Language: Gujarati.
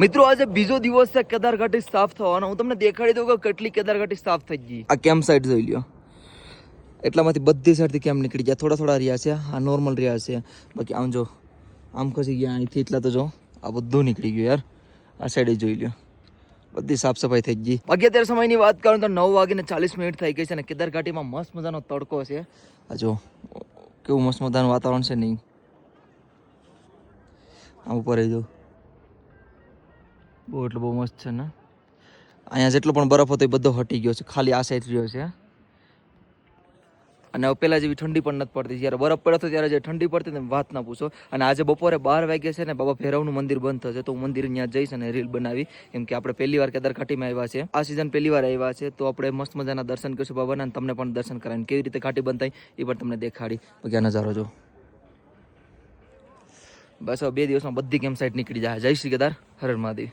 મિત્રો આજે બીજો દિવસ છે કેદારઘાટી સાફ થવાનો. હું તમને દેખાડી દઉં કે કેટલી કેદારઘાટી સાફ થઈ ગઈ. આ કેમ્પ સાઇટ જોઈ લ્યો, એટલામાંથી બધી સાઈડથી કેમ્પ નીકળી ગયા. થોડા થોડા રહ્યા છે, આ નોર્મલ રહ્યા છે. બાકી આમ જો આમ ખસી ગયા અહીંથી, એટલા તો જો આ બધું નીકળી ગયું યાર. આ સાઈડે જોઈ લ્યો, બધી સાફ સફાઈ થઈ ગઈ. બાકી અત્યારે સમયની વાત કરું તો 9:40 થઈ ગઈ છે અને કેદારઘાટીમાં મસ્ત મજાનો તડકો છે. આ જો કેવું મસ્ત મજાનું વાતાવરણ છે. નહીં આમ ઉપર જો બહુ એટલે બહુ મસ્ત છે ને. અહીંયા જેટલો પણ બરફ હતો એ બધો હટી ગયો છે, ખાલી આ સાઈડ રહ્યો છે. અને પેલા જેવી ઠંડી પણ નથી પડતી. જ્યારે બરફ પડ્યો હતો ત્યારે જે ઠંડી પડતી ને વાત ના પૂછો. અને આજે બપોરે 12 વાગે છે ને બાબા ભૈરવનું મંદિર બંધ થશે, તો હું મંદિર ત્યાં જઈશ અને રીલ બનાવી. કેમ કે આપણે પહેલી વાર કેદારઘાટીમાં આવ્યા છે, આ સિઝન પહેલી વાર આવ્યા છે, તો આપણે મસ્ત મજાના દર્શન કરીશું બાબાના. અને તમને પણ દર્શન કરાવીને કેવી રીતે ઘાટી બંધ થાય એ પણ તમને દેખાડી. બાકી આ નજારો જો. બસ હવે 2 દિવસમાં બધી કેમ્પ સાઇટ નીકળી જાય. જય શ્રી કેદાર, હર હર મહાદેવ.